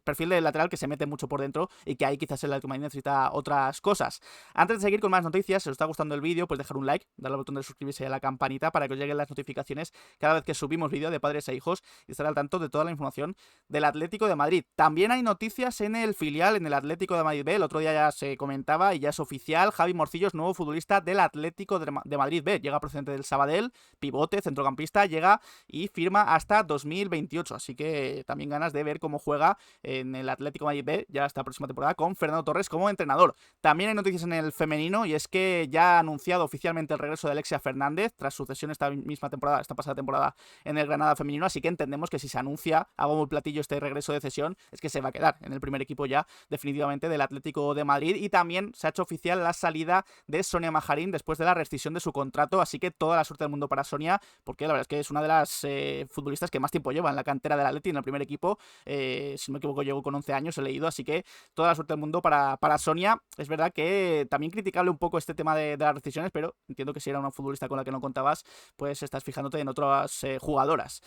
perfil de lateral que se mete mucho por dentro y que ahí quizás el Atlético de Madrid necesita otras cosas. Antes de seguir con más noticias, si os está gustando el vídeo, pues dejar un like, darle al botón de suscribirse y a la campanita para que os lleguen las notificaciones cada vez que subimos vídeo de padres e hijos y estar al tanto de toda la información del Atlético de Madrid. También hay noticias en el filial, en el Atlético de Madrid B. El otro día ya se comentaba y ya es oficial. Javi Morcillo, nuevo futbolista del Atlético de Madrid B. Llega procedente del Sabadell, pivote, centrocampista, llega y firma hasta 2028. Así que también ganas de ver cómo juega en el Atlético de Madrid B ya esta próxima temporada con Fernando Torres como entrenador. También hay noticias en el femenino y es que ya ha anunciado oficialmente el regreso de Alexia Fernández tras su cesión esta pasada temporada en el Granada femenino, así que entendemos que si se anuncia a bombo y platillo este regreso de cesión es que se va a quedar en el primer equipo ya definitivamente del Atlético de Madrid. Y también se ha hecho oficial la salida de Sonia Majarín después de la rescisión de su contrato, así que toda la suerte del mundo para Sonia, porque la verdad es que es una de las futbolistas que más tiempo lleva en la cantera del Atleti en el primer equipo. Si no me equivoco, llegó con 11 años, he leído, así que toda la suerte del mundo para Sonia. Es verdad que también criticable un poco este tema de las decisiones, pero entiendo que si era una futbolista con la que no contabas, pues estás fijándote en otras jugadoras.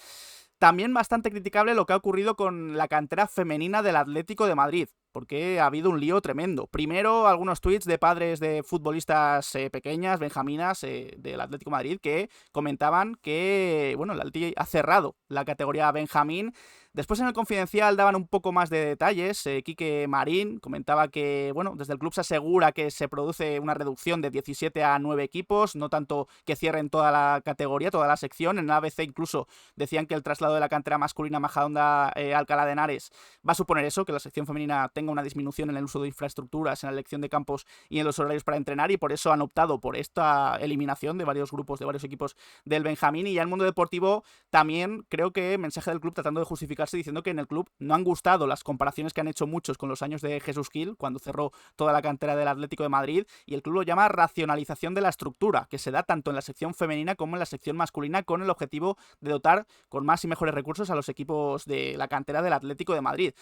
También bastante criticable lo que ha ocurrido con la cantera femenina del Atlético de Madrid, porque ha habido un lío tremendo. Primero, algunos tweets de padres de futbolistas pequeñas, benjaminas, del Atlético de Madrid, que comentaban que, bueno, el Atlético ha cerrado la categoría Benjamín. Después en el Confidencial daban un poco más de detalles. Quique Marín comentaba que, bueno, desde el club se asegura que se produce una reducción de 17 a 9 equipos, no tanto que cierren toda la categoría, toda la sección. En el ABC incluso decían que el traslado de la cantera masculina Majadahonda Alcalá de Henares va a suponer eso, que la sección femenina tenga una disminución en el uso de infraestructuras, en la elección de campos y en los horarios para entrenar, y por eso han optado por esta eliminación de varios grupos, de varios equipos del Benjamín. Y ya el mundo deportivo también, creo que mensaje del club tratando de justificar diciendo que en el club no han gustado las comparaciones que han hecho muchos con los años de Jesús Gil, cuando cerró toda la cantera del Atlético de Madrid, y el club lo llama racionalización de la estructura, que se da tanto en la sección femenina como en la sección masculina, con el objetivo de dotar con más y mejores recursos a los equipos de la cantera del Atlético de Madrid.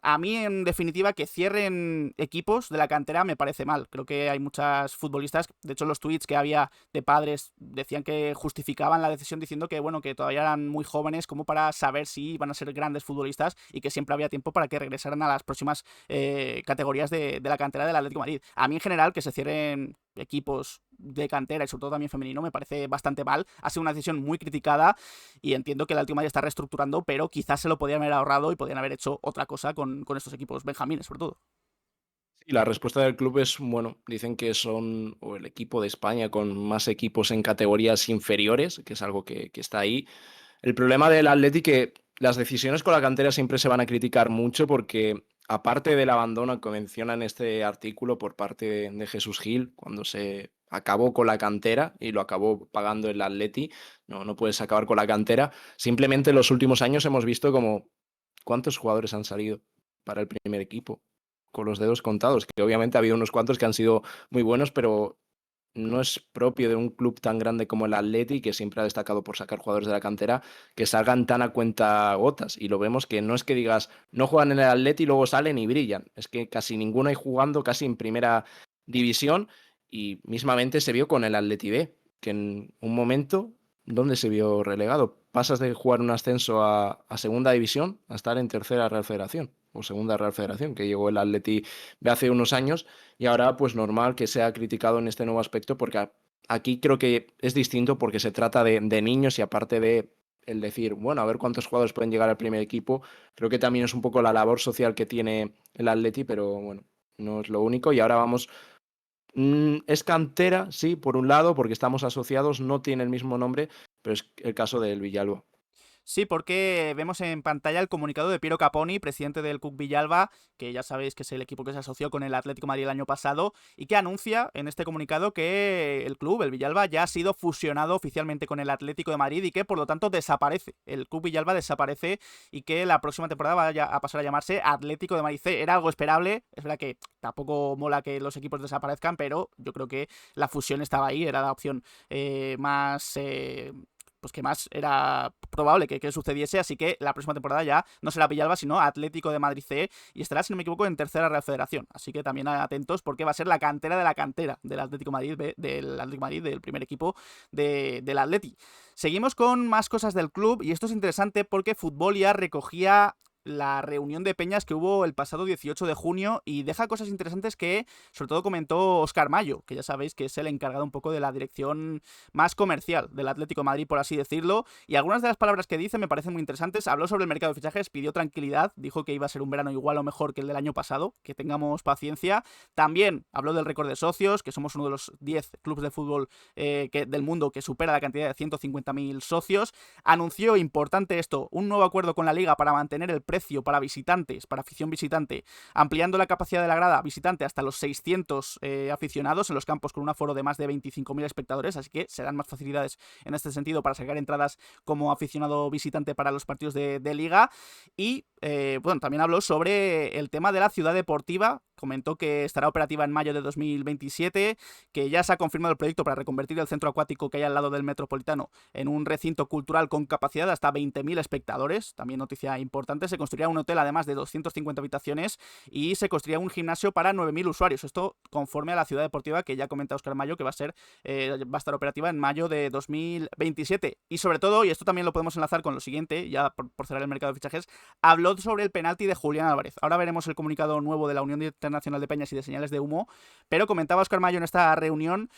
A mí, en definitiva, que cierren equipos de la cantera me parece mal. Creo que hay muchas futbolistas, de hecho los tweets que había de padres decían que justificaban la decisión diciendo que, bueno, que todavía eran muy jóvenes como para saber si iban a ser grandes futbolistas y que siempre había tiempo para que regresaran a las próximas categorías de la cantera del Atlético de Madrid. A mí en general que se cierren equipos de cantera y sobre todo también femenino me parece bastante mal. Ha sido una decisión muy criticada y entiendo que el Atlético de Madrid está reestructurando, pero quizás se lo podían haber ahorrado y podían haber hecho otra cosa con estos equipos benjamines sobre todo. Y la respuesta del club es, bueno, dicen que son o el equipo de España con más equipos en categorías inferiores, que es algo que está ahí. El problema del Atleti que las decisiones con la cantera siempre se van a criticar mucho porque aparte del abandono que menciona en este artículo por parte de Jesús Gil, cuando se acabó con la cantera y lo acabó pagando el Atleti, no puedes acabar con la cantera. Simplemente en los últimos años hemos visto como cuántos jugadores han salido para el primer equipo, con los dedos contados, que obviamente ha habido unos cuantos que han sido muy buenos, pero no es propio de un club tan grande como el Atleti, que siempre ha destacado por sacar jugadores de la cantera, que salgan tan a cuenta gotas. Y lo vemos que no es que digas, no juegan en el Atleti y luego salen y brillan. Es que casi ninguno hay jugando casi en primera división y mismamente se vio con el Atleti B, que en un momento, ¿dónde se vio relegado? Pasas de jugar un ascenso a segunda división a estar en tercera Real Federación o segunda Real Federación, que llegó el Atleti B hace unos años y ahora pues normal que sea criticado en este nuevo aspecto porque aquí creo que es distinto porque se trata de niños y aparte de el decir, bueno, a ver cuántos jugadores pueden llegar al primer equipo, creo que también es un poco la labor social que tiene el Atleti, pero bueno, no es lo único y ahora vamos. Es cantera, sí, por un lado, porque estamos asociados, no tiene el mismo nombre, pero es el caso del Villalba. Sí, porque vemos en pantalla el comunicado de Piero Caponi, presidente del CUC Villalba, que ya sabéis que es el equipo que se asoció con el Atlético de Madrid el año pasado, y que anuncia en este comunicado que el club, el Villalba, ya ha sido fusionado oficialmente con el Atlético de Madrid y que por lo tanto desaparece. El CUC Villalba desaparece y que la próxima temporada va a pasar a llamarse Atlético de Madrid C. Era algo esperable, es verdad que tampoco mola que los equipos desaparezcan, pero yo creo que la fusión estaba ahí, era la opción más pues que más era probable que sucediese, así que la próxima temporada ya no será Villalba, sino Atlético de Madrid C, y estará, si no me equivoco, en tercera Real Federación, así que también atentos porque va a ser la cantera de la cantera del Atlético Madrid, del primer equipo del Atleti. Seguimos con más cosas del club, y esto es interesante porque Futbolia recogía la reunión de peñas que hubo el pasado 18 de junio y deja cosas interesantes que sobre todo comentó Óscar Mayo, que ya sabéis que es el encargado un poco de la dirección más comercial del Atlético de Madrid, por así decirlo, y algunas de las palabras que dice me parecen muy interesantes. Habló sobre el mercado de fichajes, pidió tranquilidad, dijo que iba a ser un verano igual o mejor que el del año pasado, que tengamos paciencia. También habló del récord de socios, que somos uno de los 10 clubes de fútbol del mundo que supera la cantidad de 150.000 socios. Anunció, importante esto, un nuevo acuerdo con la Liga para mantener el precio para visitantes, para afición visitante, ampliando la capacidad de la grada visitante hasta los 600 aficionados en los campos con un aforo de más de 25.000 espectadores, así que serán más facilidades en este sentido para sacar entradas como aficionado visitante para los partidos de Liga. Y bueno, también habló sobre el tema de la ciudad deportiva, comentó que estará operativa en mayo de 2027, que ya se ha confirmado el proyecto para reconvertir el centro acuático que hay al lado del Metropolitano en un recinto cultural con capacidad de hasta 20.000 espectadores, también noticia importante. Se construirá un hotel además de 250 habitaciones y se construirá un gimnasio para 9.000 usuarios, esto conforme a la ciudad deportiva que ya comenta Óscar Mayo, que va a estar operativa en mayo de 2027. Y sobre todo, y esto también lo podemos enlazar con lo siguiente, ya por cerrar el mercado de fichajes, habló sobre el penalti de Julián Álvarez. Ahora veremos el comunicado nuevo de la Unión Internacional de Peñas y de Señales de Humo, pero comentaba Óscar Mayo en esta reunión: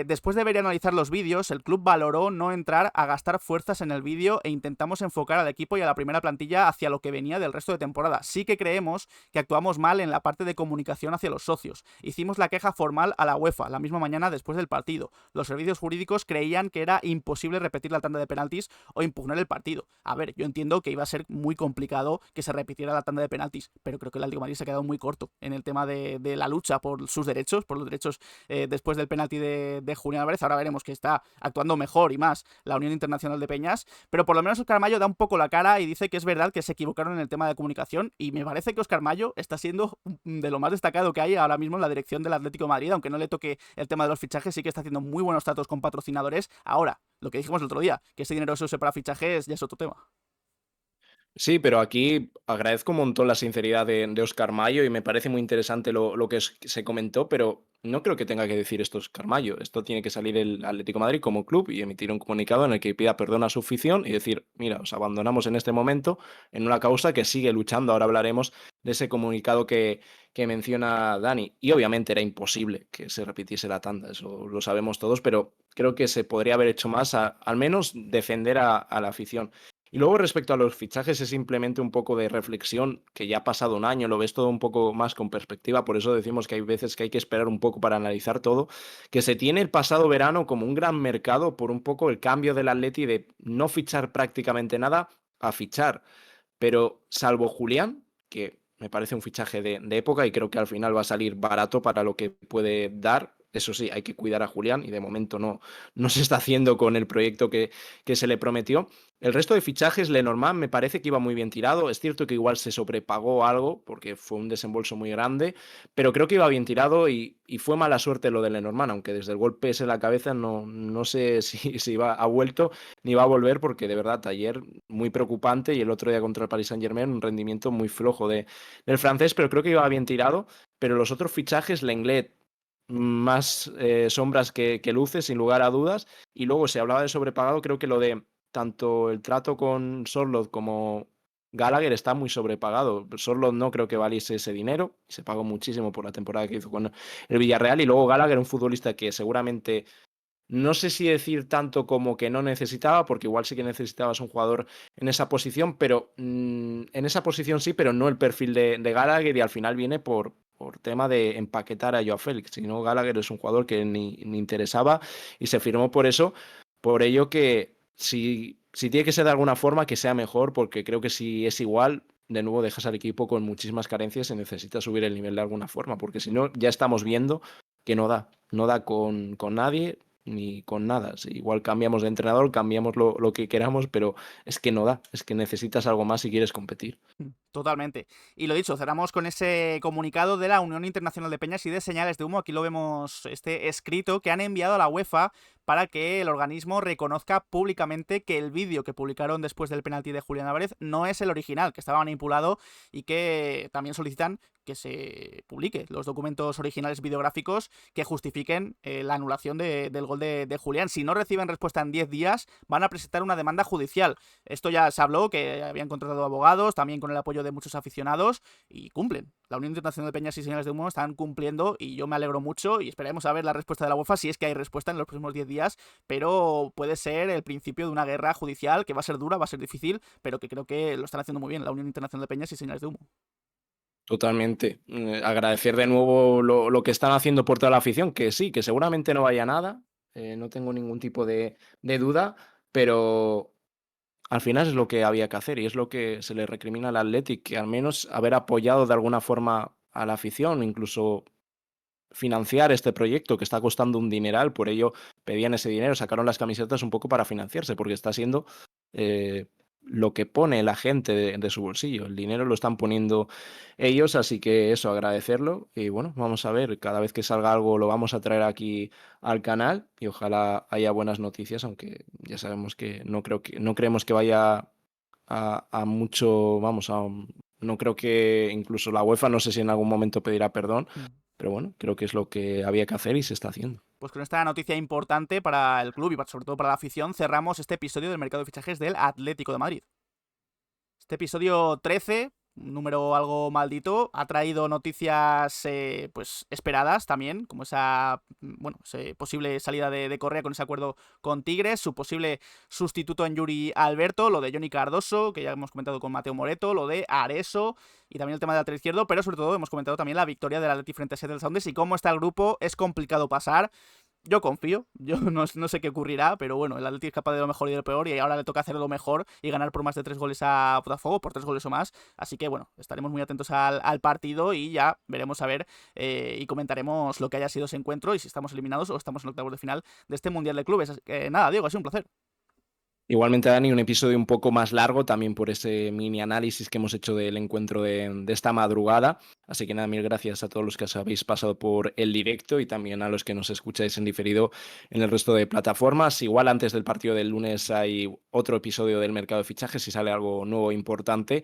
después de ver y analizar los vídeos, el club valoró no entrar a gastar fuerzas en el vídeo e intentamos enfocar al equipo y a la primera plantilla hacia lo que venía del resto de temporada. Sí que creemos que actuamos mal en la parte de comunicación hacia los socios. Hicimos la queja formal a la UEFA la misma mañana después del partido. Los servicios jurídicos creían que era imposible repetir la tanda de penaltis o impugnar el partido. A ver, yo entiendo que iba a ser muy complicado que se repitiera la tanda de penaltis, pero creo que el Atlético de Madrid se ha quedado muy corto en el tema de la lucha por sus derechos, por los derechos después del penalti de Julián Álvarez. Ahora veremos que está actuando mejor y más la Unión Internacional de Peñas, pero por lo menos Óscar Mayo da un poco la cara y dice que es verdad que se equivocaron en el tema de comunicación, y me parece que Óscar Mayo está siendo de lo más destacado que hay ahora mismo en la dirección del Atlético de Madrid, aunque no le toque el tema de los fichajes, sí que está haciendo muy buenos tratos con patrocinadores. Ahora, lo que dijimos el otro día, que ese dinero se use para fichajes, ya es otro tema. Sí, pero aquí agradezco un montón la sinceridad de Óscar Mayo y me parece muy interesante lo que se comentó, pero no creo que tenga que decir esto Óscar Mayo. Esto tiene que salir el Atlético de Madrid como club y emitir un comunicado en el que pida perdón a su afición y decir: mira, os abandonamos en este momento en una causa que sigue luchando. Ahora hablaremos de ese comunicado que menciona Dani. Y obviamente era imposible que se repitiese la tanda, eso lo sabemos todos, pero creo que se podría haber hecho más, al menos defender a la afición. Y luego respecto a los fichajes es simplemente un poco de reflexión, que ya ha pasado un año, lo ves todo un poco más con perspectiva, por eso decimos que hay veces que hay que esperar un poco para analizar todo, que se tiene el pasado verano como un gran mercado por un poco el cambio del Atleti de no fichar prácticamente nada a fichar, pero salvo Julián, que me parece un fichaje de época y creo que al final va a salir barato para lo que puede dar. Eso sí, hay que cuidar a Julián y de momento no se está haciendo con el proyecto que se le prometió. El resto de fichajes, Lenormand me parece que iba muy bien tirado. Es cierto que igual se sobrepagó algo porque fue un desembolso muy grande, pero creo que iba bien tirado y fue mala suerte lo de Lenormand, aunque desde el golpe ese en la cabeza no sé si ha vuelto ni va a volver, porque de verdad ayer muy preocupante y el otro día contra el Paris Saint-Germain un rendimiento muy flojo del francés, pero creo que iba bien tirado. Pero los otros fichajes, Lenglet, más sombras que luces, sin lugar a dudas. Y luego se hablaba de sobrepagado, creo que lo de tanto el trato con Sorloth como Gallagher está muy sobrepagado. Sorloth no creo que valiese ese dinero, se pagó muchísimo por la temporada que hizo con el Villarreal, y luego Gallagher, un futbolista que seguramente, no sé si decir tanto como que no necesitaba, porque igual sí que necesitabas un jugador en esa posición, pero en esa posición sí, pero no el perfil de Gallagher, y al final viene por tema de empaquetar a Joao Félix. Si no, Gallagher es un jugador que ni interesaba y se firmó por eso. Por ello que si tiene que ser de alguna forma, que sea mejor, porque creo que si es igual, de nuevo dejas al equipo con muchísimas carencias y necesita subir el nivel de alguna forma, porque si no, ya estamos viendo que no da con nadie ni con nada. Si igual cambiamos de entrenador, cambiamos lo que queramos, pero es que no da, es que necesitas algo más si quieres competir. Totalmente. Y lo dicho, cerramos con ese comunicado de la Unión Internacional de Peñas y de Señales de Humo. Aquí lo vemos, este escrito que han enviado a la UEFA para que el organismo reconozca públicamente que el vídeo que publicaron después del penalti de Julián Álvarez no es el original, que estaba manipulado, y que también solicitan que se publique los documentos originales videográficos que justifiquen la anulación del gol de Julián. Si no reciben respuesta en 10 días, van a presentar una demanda judicial. Esto ya se habló, que habían contratado abogados, también con el apoyo de muchos aficionados, y cumplen. La Unión Internacional de Peñas y Señales de Humo están cumpliendo, y yo me alegro mucho, y esperemos a ver la respuesta de la UEFA, si es que hay respuesta en los próximos 10 días, pero puede ser el principio de una guerra judicial que va a ser dura, va a ser difícil, pero que creo que lo están haciendo muy bien la Unión Internacional de Peñas y Señales de Humo. Totalmente. Agradecer de nuevo lo que están haciendo por toda la afición, que sí, que seguramente no vaya nada, no tengo ningún tipo de duda, pero al final es lo que había que hacer y es lo que se le recrimina al Athletic, que al menos haber apoyado de alguna forma a la afición, incluso financiar este proyecto que está costando un dineral, por ello pedían ese dinero, sacaron las camisetas un poco para financiarse, porque está siendo eh, lo que pone la gente de su bolsillo, el dinero lo están poniendo ellos, así que eso, agradecerlo y bueno, vamos a ver, cada vez que salga algo lo vamos a traer aquí al canal y ojalá haya buenas noticias, aunque ya sabemos que no creemos que vaya a mucho, vamos, no creo que incluso la UEFA, no sé si en algún momento pedirá perdón, Mm. pero bueno, creo que es lo que había que hacer y se está haciendo. Pues con esta noticia importante para el club y sobre todo para la afición, cerramos este episodio del mercado de fichajes del Atlético de Madrid. Este episodio 13, un número algo maldito, ha traído noticias pues esperadas también, como esa posible salida de Correa con ese acuerdo con Tigres, su posible sustituto en Yuri Alberto, lo de Johnny Cardoso, que ya hemos comentado con Mateo Moreto, lo de Areso y también el tema del lateral izquierdo, pero sobre todo hemos comentado también la victoria del Atleti frente a Seattle Sounders y cómo está el grupo, es complicado pasar. Yo confío, yo no sé qué ocurrirá, pero bueno, el Atleti es capaz de lo mejor y de lo peor y ahora le toca hacer lo mejor y ganar por más de 3 goles a Botafogo, por 3 goles o más. Así que bueno, estaremos muy atentos al partido y ya veremos a ver y comentaremos lo que haya sido ese encuentro y si estamos eliminados o estamos en octavos de final de este Mundial de Clubes. Nada, Diego, ha sido un placer. Igualmente, Dani, un episodio un poco más largo también por ese mini análisis que hemos hecho del encuentro de esta madrugada. Así que nada, mil gracias a todos los que os habéis pasado por el directo y también a los que nos escucháis en diferido en el resto de plataformas. Igual antes del partido del lunes hay otro episodio del mercado de fichajes si sale algo nuevo e importante.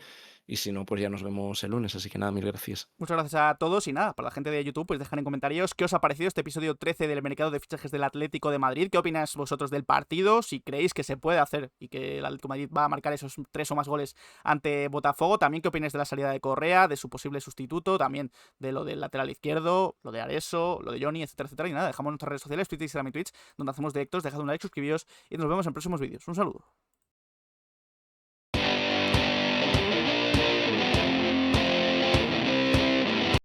Y si no, pues ya nos vemos el lunes. Así que nada, mil gracias. Muchas gracias a todos y nada, para la gente de YouTube, pues dejar en comentarios qué os ha parecido este episodio 13 del mercado de fichajes del Atlético de Madrid, qué opináis vosotros del partido, si creéis que se puede hacer y que el Atlético de Madrid va a marcar esos 3 o más goles ante Botafogo, también qué opináis de la salida de Correa, de su posible sustituto, también de lo del lateral izquierdo, lo de Areso, lo de Johnny, etcétera, etcétera, y nada, dejamos nuestras redes sociales, Twitter, Instagram y Twitch, donde hacemos directos, dejad un like, suscribíos y nos vemos en próximos vídeos. Un saludo.